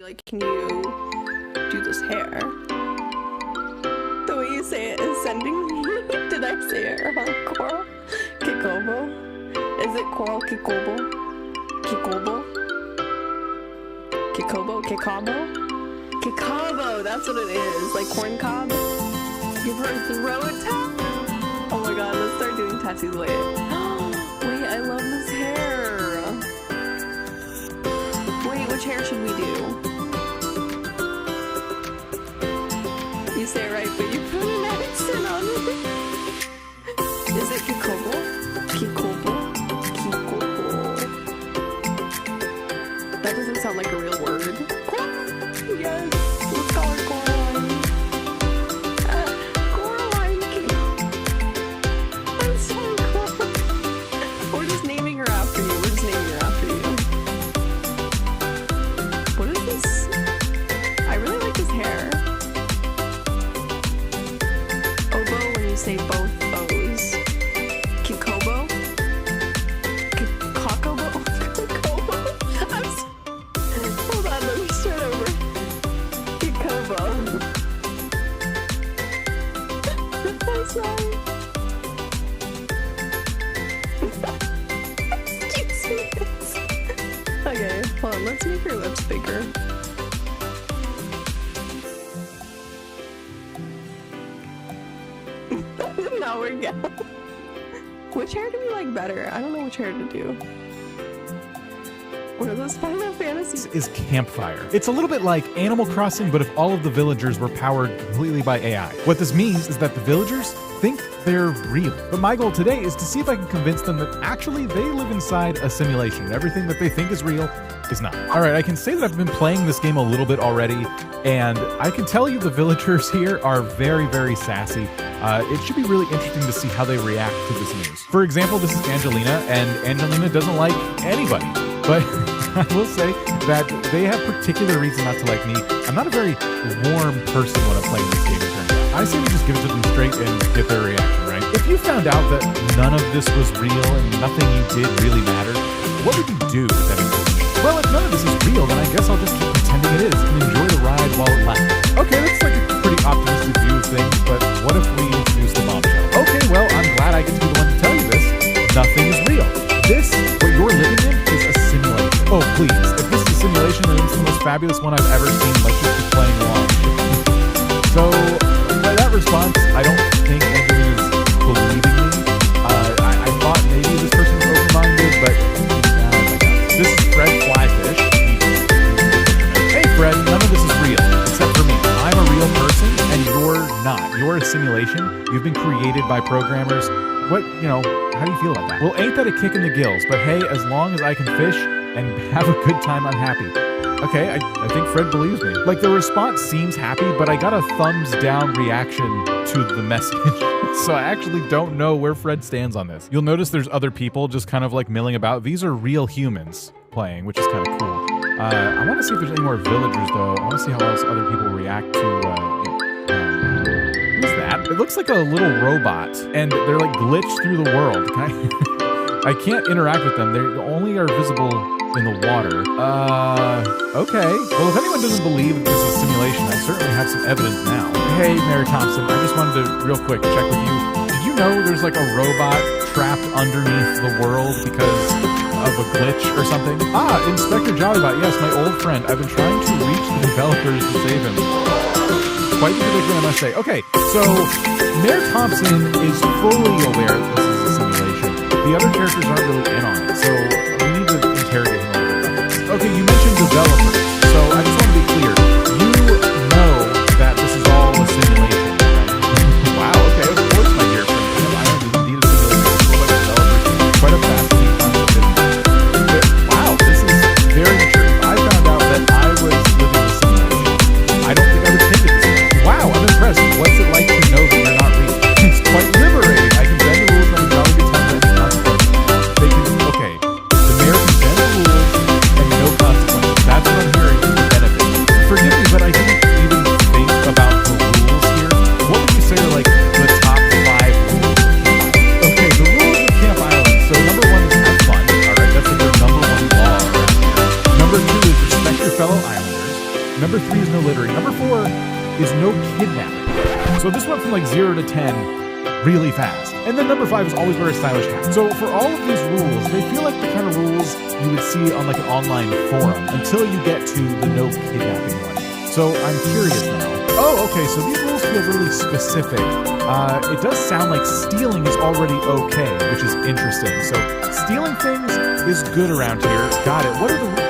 Like, can you do this hair? The way you say it is sending me. Did I say it wrong? Coral? Kikobo? Is it coral Kikobo? Kikobo? Kikobo? Kikabo? Kikabo! That's what it is. Like corn cob? Give her a throat tap? Oh my god, let's start doing tattoos later. Wait, I love this hair. Wait, which hair should we do? You say it right, but you put an accent on it. Is it Kikobo? Kikobo? Kikobo. That doesn't sound like a real word. Coraline! Yes! Let's call her Coraline. Coraline King. I'm so cool. We're just naming her after you. We're just naming her after you. What is this? I really like this hair. Say both O's. Kikobo? Kikobo? Kikobo? Hold on, let me start over. Kikobo. I'm sorry. Excuse me. Okay, hold on, let's make her lips bigger. Now we're good. Which hair do we like better? I don't know which hair to do. What are those Final Fantasy? Is Campfire. It's a little bit like Animal Crossing, but if all of the villagers were powered completely by AI. What this means is that the villagers think they're real. But my goal today is to see if I can convince them that actually they live inside a simulation. Everything that they think is real is not. All right, I can say that I've been playing this game a little bit already, and I can tell you the villagers here are very, very sassy. It should be really interesting to see how they react to this news. For example, this is Angelina, and Angelina doesn't like anybody. But I will say that they have particular reason not to like me. I'm not a very warm person when I'm playing this game, it turns out. I say we just give it to them straight and get their reaction, right? If you found out that none of this was real and nothing you did really mattered, what would you do with that information? Well, if none of this is real, then I guess I'll just keep pretending it is and enjoy the ride while it lasts. Okay, that's like a pretty optimistic view of things, but what if we introduce the bombshell? Okay, well, I'm glad I get to be the one to tell you this. Nothing is real. This, what you're living in, is a simulation. Oh, please. If this is a simulation, then it's the most fabulous one I've ever seen. Let's just be playing along. So, by that response, I don't think Angelina's believing me. I thought maybe this person was open-minded, but this is Fred Flyfish. Hey, Fred, none of this is real, except for me. I'm a real person, and you're not. You're a simulation. You've been created by programmers. What, how do you feel about that? Well, ain't that a kick in the gills? But hey, as long as I can fish and have a good time, I'm happy. Okay, I think Fred believes me. Like, the response seems happy, but I got a thumbs down reaction to the message. So I actually don't know where Fred stands on this. You'll notice there's other people just kind of like milling about. These are real humans playing, which is kind of cool. I want to see if there's any more villagers, though. I want to see how else other people react to... who's that? It looks like a little robot, and they're like glitched through the world. I can't interact with them. They only are visible in the water. Okay. Well, if anyone doesn't believe that this is a simulation, I certainly have some evidence now. Hey, Mary Thompson, I just wanted to, real quick, check with you. Did you know there's like a robot trapped underneath the world because of a glitch or something? Ah, Inspector Jollybot, yes, my old friend. I've been trying to reach the developers to save him. Quite the predicament, I must say. Okay, so Mayor Thompson is fully aware that this is a simulation. The other characters aren't really in on it, so we need to interrogate him a little bit about this. Okay, you mentioned developers, so I just want to be clear. You know that this is all a simulation, right? Wow, okay, of course my dear friend. I don't even need a simulation. But developers, quite a fascinating concept, isn't it? Wow, this is very mature. I found out that I was living a simulation. I don't think I would take it this way. Wow, I'm impressed. What's it like to know that you're not real? It's quite liberating. I can bend the rules and have a jolly good time with any consequences. Okay, the mayor can bend the rules and no consequences. That's what I'm Number 3 is no littering. Number 4 is no kidnapping. So this went from like 0 to 10 really fast. And then number 5 is always wear a stylish hat. So for all of these rules, they feel like the kind of rules you would see on like an online forum until you get to the no kidnapping one. So I'm curious now. Oh, okay, so these rules feel really specific. It does sound like stealing is already okay, which is interesting. So stealing things is good around here. Got it. What are the rules?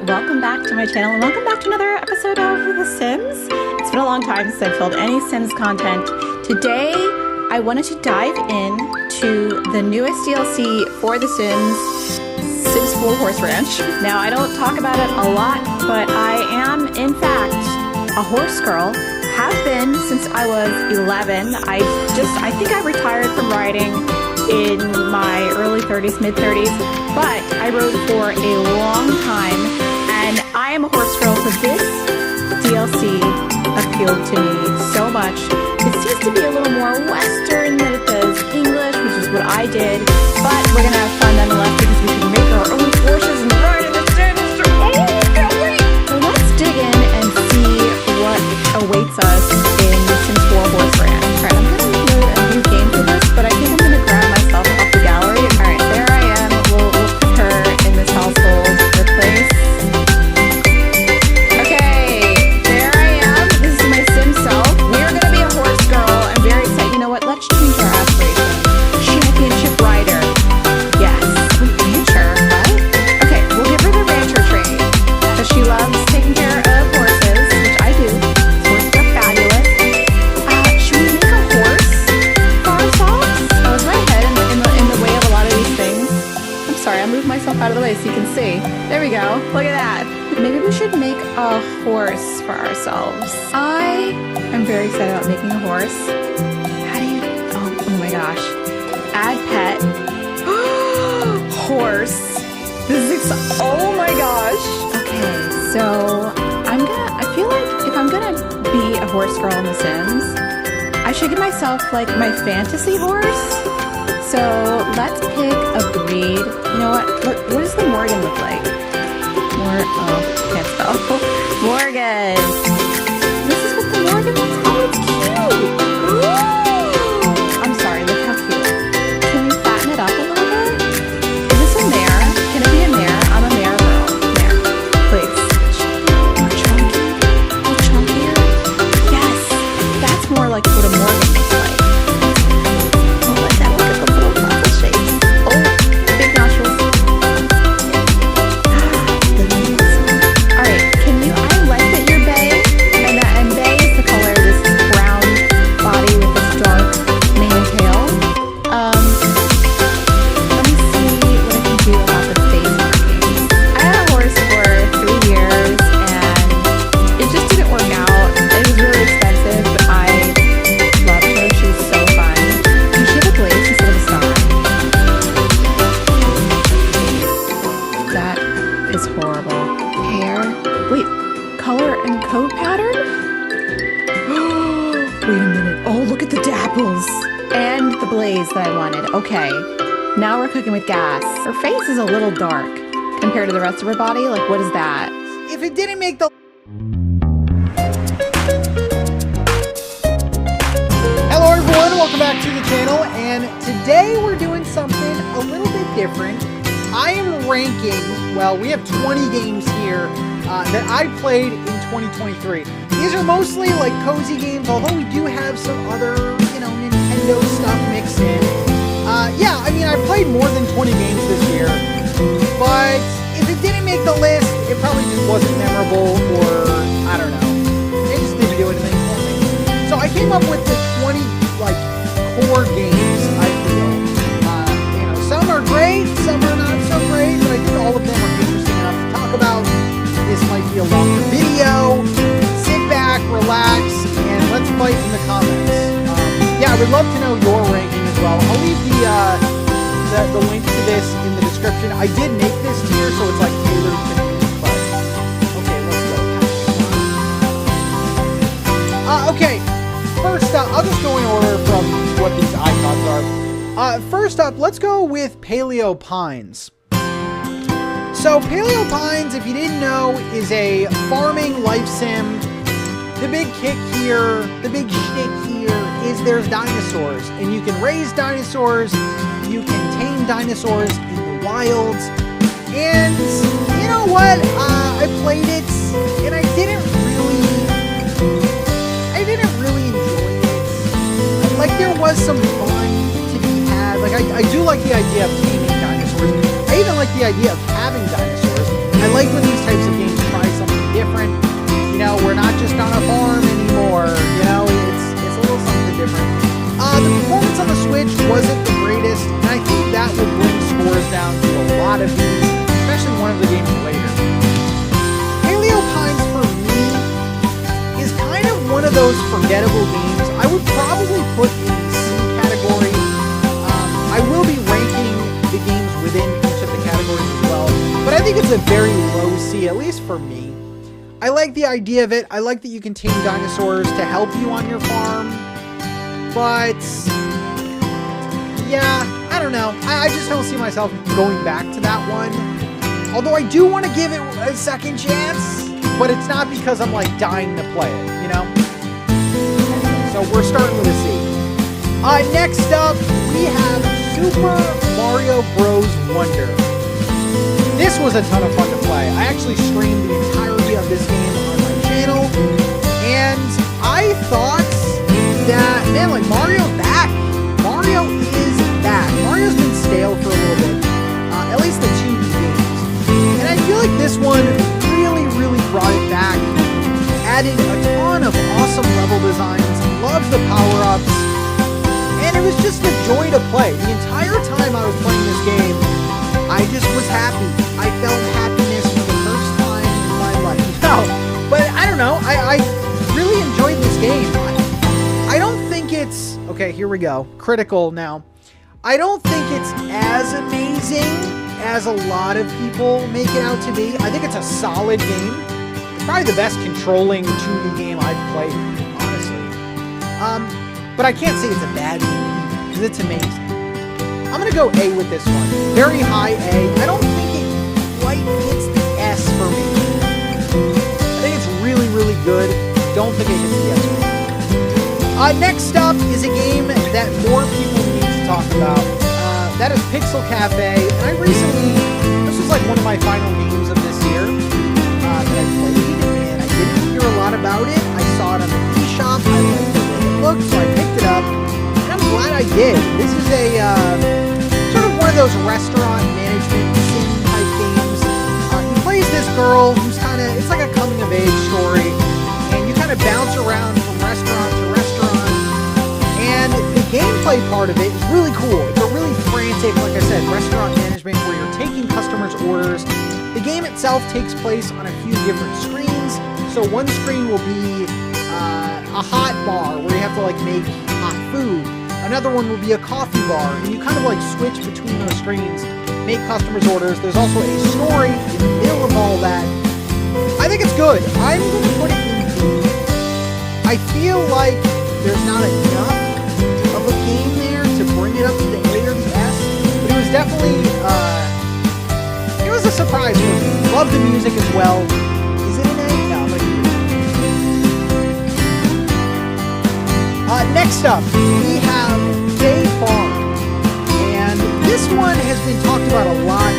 Welcome back to my channel and welcome back to another episode of The Sims. It's been a long time since I've filmed any Sims content. Today I wanted to dive in to the newest DLC for The Sims 4 Horse Ranch. Now I don't talk about it a lot, but I am in fact a horse girl. Have been since I was 11. I think I retired from riding in my early 30s, mid 30s, but I rode for a long time and I am a horse girl, so this DLC appealed to me so much. It seems to be a little more Western than it does English, which is what I did, but we're gonna have fun nonetheless because we can make our own horses and ride in the Sims. Oh, can't wait! So let's dig in and see what awaits us in the Sims 4 Horse Ranch. Alright, I'm gonna load a new game for this, but I think I'm gonna grab myself off the gallery. Alright, there I am. We'll put her in this household replace. Okay, there I am. This is my Sim self. We're gonna be a horse girl. I'm very excited. You know what? Let's change our aspiration. Championship rider. Yes. Wait, rancher? What? Okay, we'll give her the rancher trait because she loves taking care of horses, which I do. Horses are fabulous. Should we make a horse for ourselves? Oh, is my head in the way of a lot of these things? I'm sorry, I moved myself out of the way so you can see. There we go. Look at that. Maybe we should make a horse for ourselves. I am very excited about making a horse. How do you... Oh my gosh. Add pet. Horse. This is oh my gosh. Okay, so I feel like if I'm gonna be a horse girl in The Sims, I should get myself like my fantasy horse. So let's pick a breed. You know what does the Morgan look like? Can't spell. Morgan. This is what the Morgan looks like. Oh, it's cute. Ooh. I'm sorry, look how cute. Can we fatten it up a little bit? Is this a mare? Can it be a mare? I'm a mare girl. Mare. Please. More chunky? A little chunkier? Yes. That's more like what a Morgan looks like. Oh, like that. Look at the little muscle shapes. Oh, big nostrils. Alright, I like that you're bae. toad pattern? Wait a minute. Oh, look at the dapples. And the blaze that I wanted. Okay. Now we're cooking with gas. Her face is a little dark compared to the rest of her body. Like, what is that? If it didn't make the... Hello everyone, welcome back to the channel, and today we're doing something a little bit different. I am ranking, well, we have 20 games here that I played in 2023. These are mostly like cozy games, although we do have some other, Nintendo stuff mixed in. Yeah, I mean, I played more than 20 games this year, but if it didn't make the list, it probably just wasn't memorable, or I don't know. It just didn't do anything for me. So I came up with the 20 core games, I feel. Some are great, some are not so great, but I think all of them are interesting enough to talk about. This might be a longer video. Sit back, relax, and let's fight in the comments. Yeah, I would love to know your ranking as well. I'll leave the link to this in the description. I did make this tier, so it's like tailored to me, but okay, let's go. Okay, first up, I'll just go in order from what these icons are. First up, let's go with Paleo Pines. So Paleo Pines, if you didn't know, is a farming life sim. The big kick here, the big shtick here is there's dinosaurs, and you can raise dinosaurs, you can tame dinosaurs in the wilds, and you know what? I played it, and I didn't really enjoy it. Like, there was some fun to be had. Like, I do like the idea of taming dinosaurs. I even like the idea of having dinosaurs. I like when these types of games try something different. We're not just on a farm anymore. It's a little something different. The performance on the Switch wasn't the greatest, and I think that would bring scores down to a lot of these, especially one of the games later. Paleo Pines, for me, is kind of one of those forgettable games. I would probably put in the C category. I will be ranking the games within each of the categories as well, but I think it's a very low C, at least for me. I like the idea of it. I like that you can tame dinosaurs to help you on your farm. But, yeah, I don't know. I just don't see myself going back to that one. Although I do want to give it a second chance. But it's not because I'm, dying to play it, So we're starting with a C. Next up, we have Super Mario Bros. Wonder. This was a ton of fun to play. I actually streamed the entirety of this game on my channel, and I thought that, man, Mario's back. Mario is back. Mario's been stale for a little bit, at least the 2D games. And I feel like this one really brought it back. Added a ton of awesome level designs, loved the power-ups, and it was just a joy to play. The entire time I was playing this game, I just was happy. I felt happiness for the first time in my life. No, but I don't know. I really enjoyed this game. I don't think it's... Okay, here we go. Critical now. I don't think it's as amazing as a lot of people make it out to be. I think it's a solid game. It's probably the best controlling 2D game I've played, honestly. But I can't say it's a bad game, because it's amazing. I'm going to go A with this one. Very high A. I don't think it quite hits the S for me. I think it's really good. Don't think it hits the S for me. Next up is a game that more people need to talk about. That is Pixel Cafe. And I recently, this was one of my final games of this year that I played, and I didn't hear a lot about it. I saw it on the eShop. I liked the way it looked, so I picked it up. And I'm glad I did. This is a sort of one of those restaurant management sim type games. He plays this girl who's it's like a coming of age story, and you kind of bounce around from restaurant to restaurant. And the gameplay part of it is really cool. It's a really frantic, like I said, restaurant management where you're taking customers' orders. The game itself takes place on a few different screens. So one screen will be a hot bar where you have to make hot food. Another one will be a coffee bar, and you kind of switch between those screens, make customers' orders. There's also a story in the middle of all that. I think it's good. I'm going to put it in I feel like there's not enough of a game there to bring it up to the A or the S, but it was definitely, it was a surprise for me. Love the music as well. Is it an A? No, I'm gonna give it a B. Next up, we have Bay Farm, and this one has been talked about a lot, I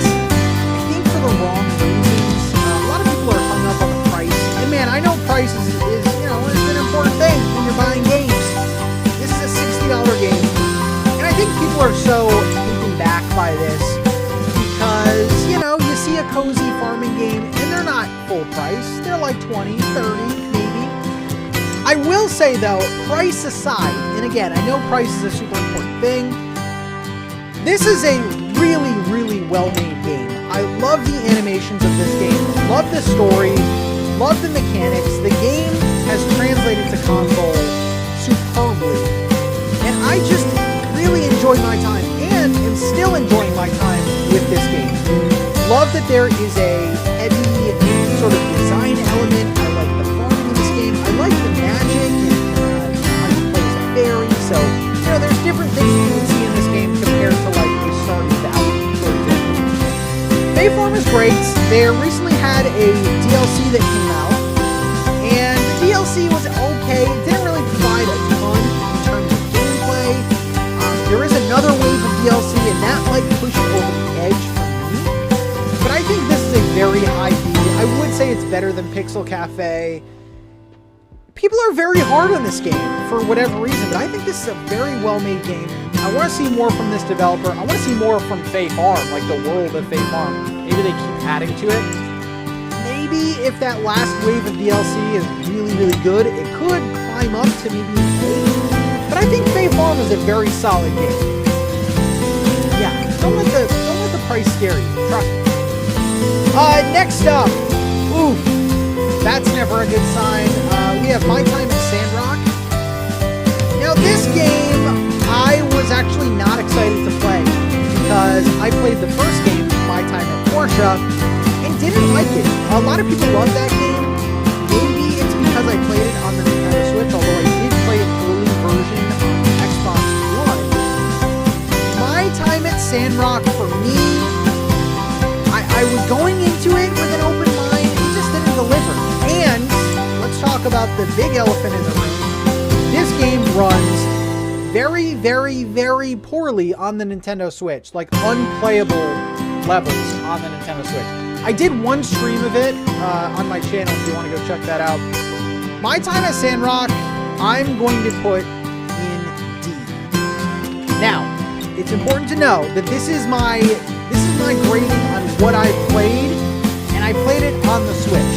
think for the wrong reasons. A lot of people are hung up on the price, and man, I know price is an important thing when you're buying games. This is a $60 game, and I think people are so taken back by this because, you see a cozy farming game, and they're not full price. They're like 20, 30, maybe. I will say, though, price aside, and again, I know price is a super important thing, this is a really, really well-made game. I love the animations of this game, love the story, love the mechanics. The game has translated to console superbly, and I just really enjoyed my time, and am still enjoying my time with this game. Love that there is a heavy sort of design element. I like the farming in this game. I like the magic and how you play as a fairy. So, there's different things you can see in this game compared to like a Stardew Valley, for example. Bay Farm is great. They recently had a DLC that came out, and the DLC was okay. It didn't really provide a ton in terms of gameplay. There is another wave of DLC, and that might push it over the edge for me. But I think this is a very high B. I would say it's better than Pixel Cafe. People are very hard on this game for whatever reason, but I think this is a very well-made game. I want to see more from this developer. I want to see more from Fae Farm, like the world of Fae Farm. Maybe they keep adding to it. Maybe if that last wave of DLC is really, really good, it could climb up to maybe an A. But I think Fae Farm is a very solid game. Yeah, don't let the price scare you. Trust me. Next up, oof, that's never a good sign. We have My Time at Sandrock. Now this game, I was actually not excited to play because I played the first game, My Time at Porsche, and didn't like it. A lot of people love that game. Maybe it's because I played it on the Nintendo Switch, although I did play an early version on Xbox One. My Time at Sandrock, for me, I was going into it with an open mind. It just didn't deliver. And let's talk about the big elephant in the room. This game runs very, very, very poorly on the Nintendo Switch. Like unplayable levels on the Nintendo Switch. I did one stream of it on my channel if you want to go check that out. My Time at Sandrock, I'm going to put in D. Now, it's important to know that this is my grading on what I played, and I played it on the Switch.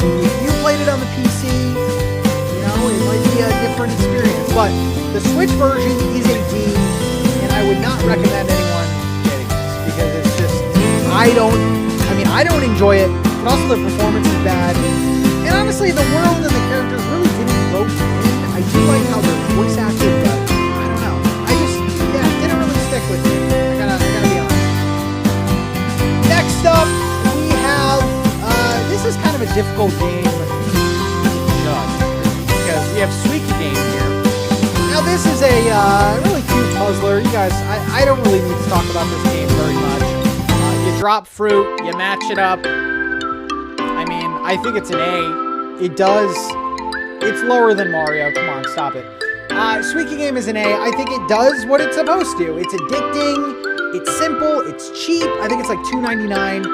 If you played it on the PC, it might be a different experience, but the Switch version is a D, and I would not recommend anyone getting this, because it's just, I don't enjoy it, but also the performance is bad, and honestly, the world and the characters really didn't rope in. I do like how they're voice acted, but I don't know. It didn't really stick with me. I gotta be honest. Next up, we have, this is kind of a difficult game to judge, because we have Suiki Game here. Now this is a really cute puzzler. You guys, I don't really need to talk about this game very much. You drop fruit, you match it up. I mean, I think it's an A. It's lower than Mario. Come on, stop it. Suiki Game is an A. I think it does what it's supposed to. It's addicting, it's simple, it's cheap. I think it's like $2.99,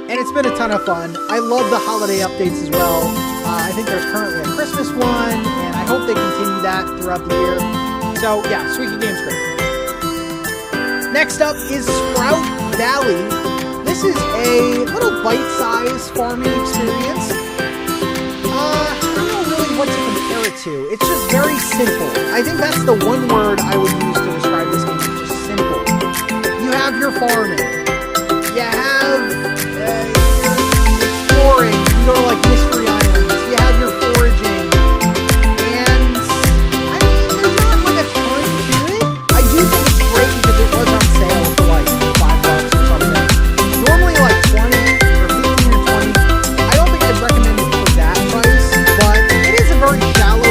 and it's been a ton of fun. I love the holiday updates as well. I think there's currently a Christmas one, and I hope they continue that throughout the year. So yeah, Suiki Game's great. Next up is Sprout Valley. This is a little bite-sized farming experience. I don't know really what to compare it to. It's just very simple. I think that's the one word I would use to describe this game. It's just simple. You have your farming. You have exploring. You go to like Mystery Islands. You have your foraging. And I mean, there's not like a ton to it. I do think it's great because it was on sale for like $5 or something. Normally like 20 or 15 or 20. I don't think I'd recommend it for that price, but it is a very shallow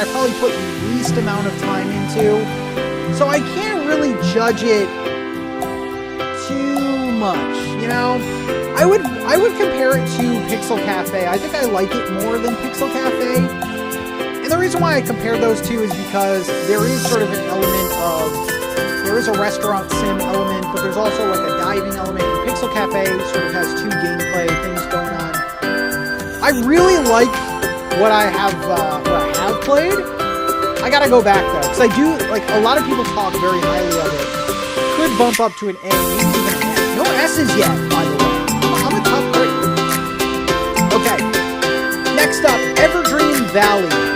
I probably put the least amount of time into. So I can't really judge it too much, you know? I would compare it to Pixel Cafe. I think I like it more than Pixel Cafe. And the reason why I compare those two is because there is sort of an element of, there is a restaurant sim element, but there's also like a diving element. And Pixel Cafe sort of has two gameplay things going on. I really like what I have played. I gotta go back though, because I do, like, a lot of people talk very highly of it. Could bump up to an A, maybe even an S. No S's yet, by the way. I'm a tough grade. Okay. Next up, Evergreen Valley.